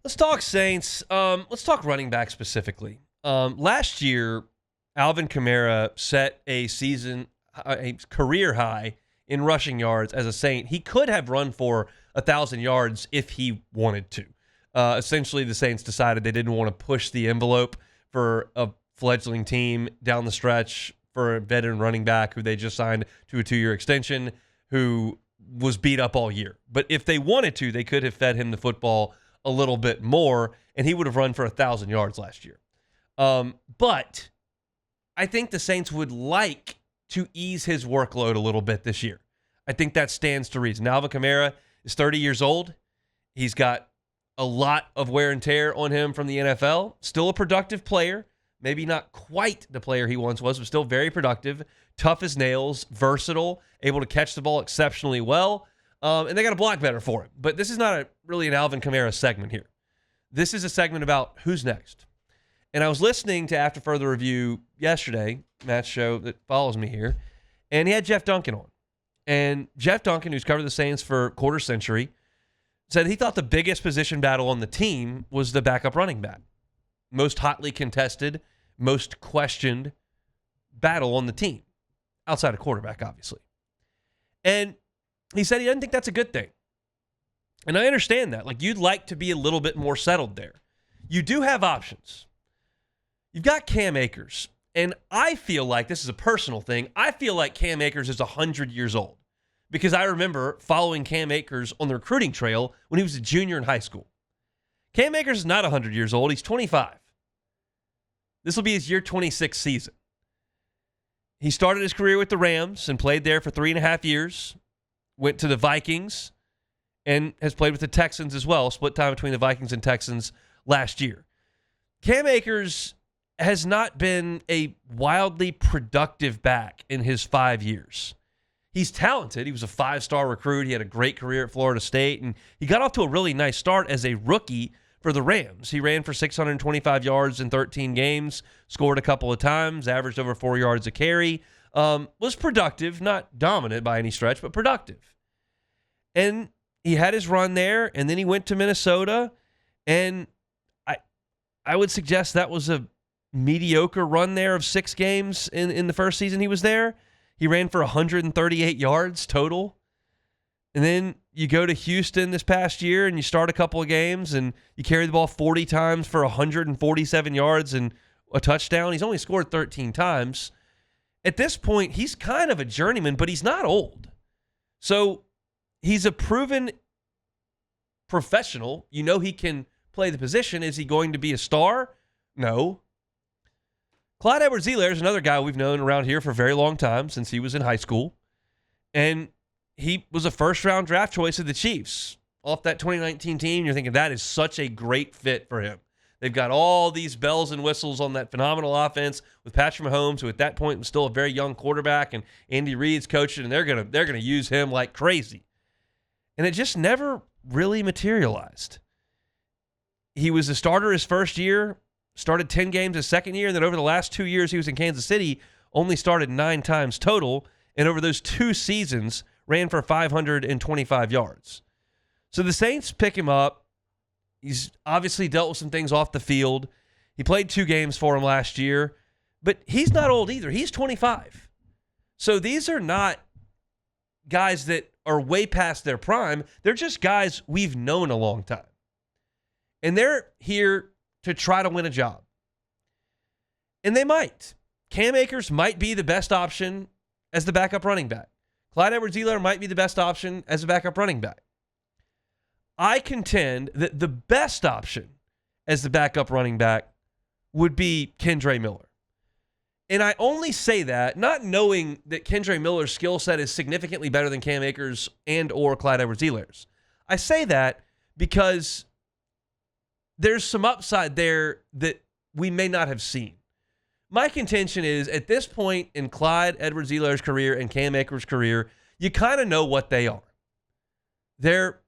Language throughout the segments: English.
Let's talk Saints. Let's talk running back specifically. Last year, Alvin Kamara set a career high in rushing yards as a Saint. He could have run for 1,000 yards if he wanted to. Essentially, the Saints decided they didn't want to push the envelope for a fledgling team down the stretch for a veteran running back who they just signed to a 2-year extension, who was beat up all year. But if they wanted to, they could have fed him the football a little bit more, and he would have run for 1,000 yards last year. But I think the Saints would like to ease his workload a little bit this year. I think that stands to reason. Alvin Kamara is 30 years old. He's got a lot of wear and tear on him from the NFL. Still a productive player. Maybe not quite the player he once was, but still very productive. Tough as nails, versatile, able to catch the ball exceptionally well. And they got to block better for him. But this is not really an Alvin Kamara segment here. This is a segment about who's next. And I was listening to After Further Review yesterday, Matt's show that follows me here, and he had Jeff Duncan on. And Jeff Duncan, who's covered the Saints for a quarter century, said he thought the biggest position battle on the team was the backup running back. Most hotly contested, most questioned battle on the team, outside of quarterback, obviously. And he said he doesn't think that's a good thing. And I understand that. Like, you'd like to be a little bit more settled there. You do have options. You've got Cam Akers. And I feel like, this is a personal thing, I feel like Cam Akers is 100 years old. Because I remember following Cam Akers on the recruiting trail when he was a junior in high school. Cam Akers is not 100 years old. He's 25. This will be his year 26 season. He started his career with the Rams and played there for 3.5 years. Went to the Vikings and has played with the Texans as well. Split time between the Vikings and Texans last year. Cam Akers has not been a wildly productive back in his 5 years. He's talented. He was a 5-star recruit. He had a great career at Florida State, and he got off to a really nice start as a rookie for the Rams. He ran for 625 yards in 13 games, scored a couple of times, averaged over 4 yards a carry, was productive, not dominant by any stretch, but productive. And he had his run there, and then he went to Minnesota, and I would suggest that was a mediocre run there of 6 games in the first season he was there. He ran for 138 yards total. And then you go to Houston this past year and you start a couple of games and you carry the ball 40 times for 147 yards and a touchdown. He's only scored 13 times. At this point, he's kind of a journeyman, but he's not old. So he's a proven professional. You know he can play the position. Is he going to be a star? No. Clyde Edwards-Helaire is another guy we've known around here for a very long time, since he was in high school. And he was a first-round draft choice of the Chiefs. Off that 2019 team, you're thinking that is such a great fit for him. They've got all these bells and whistles on that phenomenal offense with Patrick Mahomes, who at that point was still a very young quarterback, and Andy Reid's coaching, and they're gonna use him like crazy. And it just never really materialized. He was a starter his first year, started 10 games his second year, and then over the last 2 years he was in Kansas City, only started 9 times total, and over those 2 seasons ran for 525 yards. So the Saints pick him up. He's obviously dealt with some things off the field. He played 2 games for him last year, but he's not old either. He's 25. So these are not guys that are way past their prime. They're just guys we've known a long time. And they're here to try to win a job. And they might. Cam Akers might be the best option as the backup running back. Clyde Edwards-Helaire might be the best option as a backup running back. I contend that the best option as the backup running back would be Kendre Miller. And I only say that not knowing that Kendre Miller's skill set is significantly better than Cam Akers and or Clyde Edwards-Helaire's. I say that because there's some upside there that we may not have seen. My contention is, at this point in Clyde Edwards-Helaire's career and Cam Akers' career, you kind of know what they are. They're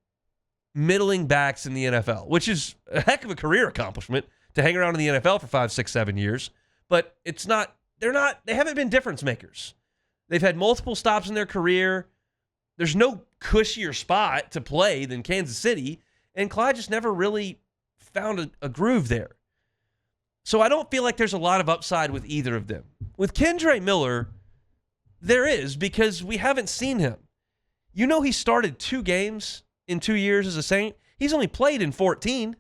middling backs in the NFL, which is a heck of a career accomplishment to hang around in the NFL for 5, 6, 7 years. But they haven't been difference makers. They've had multiple stops in their career. There's no cushier spot to play than Kansas City, and Clyde just never really found a groove there. So I don't feel like there's a lot of upside with either of them. With Kendre Miller, there is, because we haven't seen him. You know, he started 2 games in 2 years as a Saint. He's only played in 14.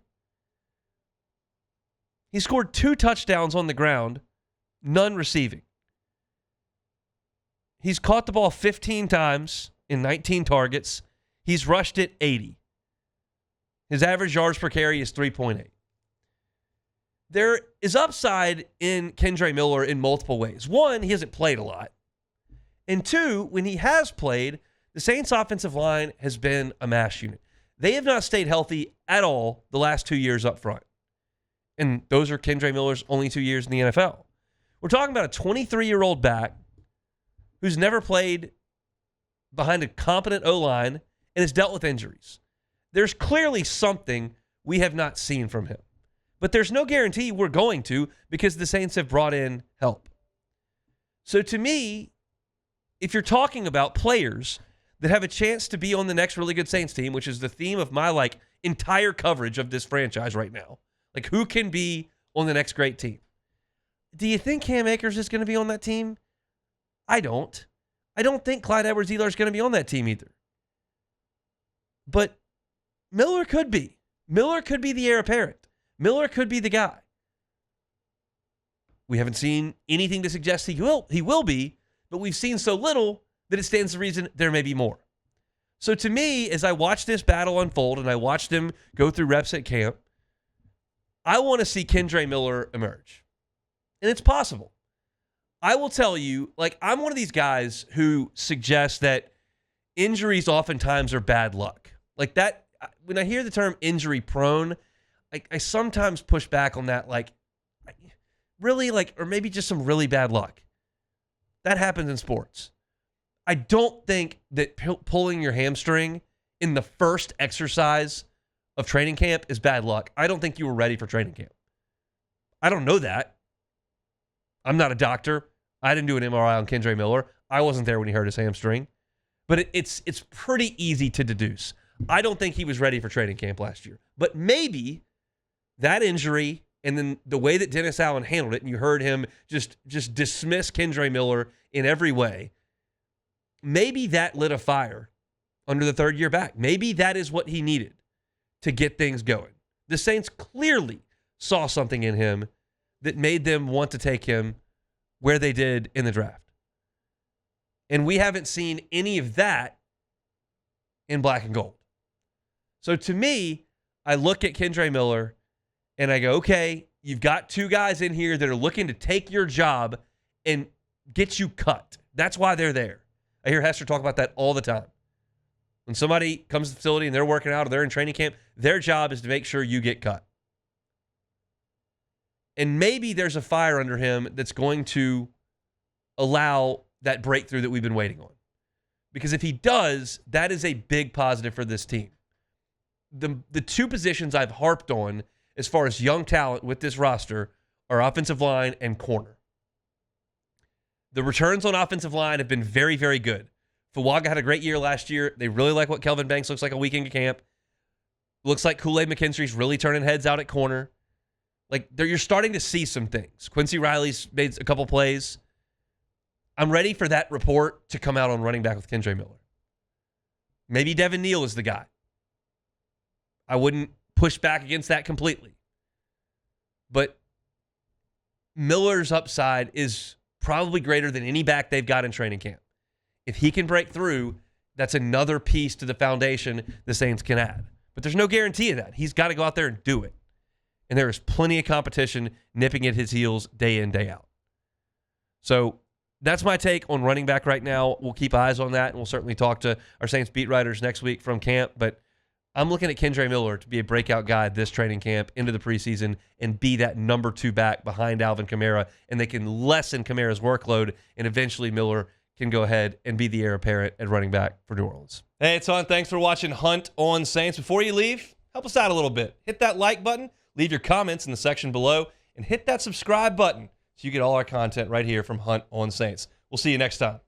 He scored 2 touchdowns on the ground, none receiving. He's caught the ball 15 times in 19 targets. He's rushed it 80. His average yards per carry is 3.8. There is upside in Kendre Miller in multiple ways. One, he hasn't played a lot. And 2, when he has played, the Saints' offensive line has been a mash unit. They have not stayed healthy at all the last 2 years up front. And those are Kendre Miller's only 2 years in the NFL. We're talking about a 23-year-old back who's never played behind a competent O-line and has dealt with injuries. There's clearly something we have not seen from him. But there's no guarantee we're going to, because the Saints have brought in help. So to me, if you're talking about players that have a chance to be on the next really good Saints team, which is the theme of my entire coverage of this franchise right now, who can be on the next great team? Do you think Cam Akers is going to be on that team? I don't. I don't think Clyde Edwards-Helaire is going to be on that team either. But Miller could be. Miller could be the heir apparent. Miller could be the guy. We haven't seen anything to suggest he will be, but we've seen so little that it stands to reason there may be more. So to me, as I watch this battle unfold and I watch them go through reps at camp, I want to see Kendre Miller emerge. And it's possible. I will tell you, I'm one of these guys who suggests that injuries oftentimes are bad luck. That, when I hear the term injury prone, I sometimes push back on that, really, or maybe just some really bad luck. That happens in sports. I don't think that pulling your hamstring in the first exercise of training camp is bad luck. I don't think you were ready for training camp. I don't know that. I'm not a doctor. I didn't do an MRI on Kendre Miller. I wasn't there when he hurt his hamstring. But it's pretty easy to deduce. I don't think he was ready for training camp last year. But maybe that injury and then the way that Dennis Allen handled it, and you heard him just dismiss Kendre Miller in every way, maybe that lit a fire under the third year back. Maybe that is what he needed to get things going. The Saints clearly saw something in him that made them want to take him where they did in the draft. And we haven't seen any of that in black and gold. So to me, I look at Kendre Miller and I go, okay, you've got 2 guys in here that are looking to take your job and get you cut. That's why they're there. I hear Hester talk about that all the time. When somebody comes to the facility and they're working out or they're in training camp, their job is to make sure you get cut. And maybe there's a fire under him that's going to allow that breakthrough that we've been waiting on. Because if he does, that is a big positive for this team. The 2 positions I've harped on as far as young talent with this roster are offensive line and corner. The returns on offensive line have been very, very good. Fuaga had a great year last year. They really like what Kelvin Banks looks like a week into camp. Looks like Kool-Aid McKinstry's really turning heads out at corner. You're starting to see some things. Quincy Riley's made a couple plays. I'm ready for that report to come out on running back with Kendre Miller. Maybe Devin Neal is the guy. I wouldn't push back against that completely. But Miller's upside is probably greater than any back they've got in training camp. If he can break through, that's another piece to the foundation the Saints can add. But there's no guarantee of that. He's got to go out there and do it. And there is plenty of competition nipping at his heels day in, day out. So that's my take on running back right now. We'll keep eyes on that, and we'll certainly talk to our Saints beat writers next week from camp. But I'm looking at Kendre Miller to be a breakout guy this training camp into the preseason and be that number 2 back behind Alvin Kamara, and they can lessen Kamara's workload, and eventually Miller can go ahead and be the heir apparent at running back for New Orleans. Hey, it's Hunt. Thanks for watching Hunt on Saints. Before you leave, help us out a little bit. Hit that like button, leave your comments in the section below, and hit that subscribe button so you get all our content right here from Hunt on Saints. We'll see you next time.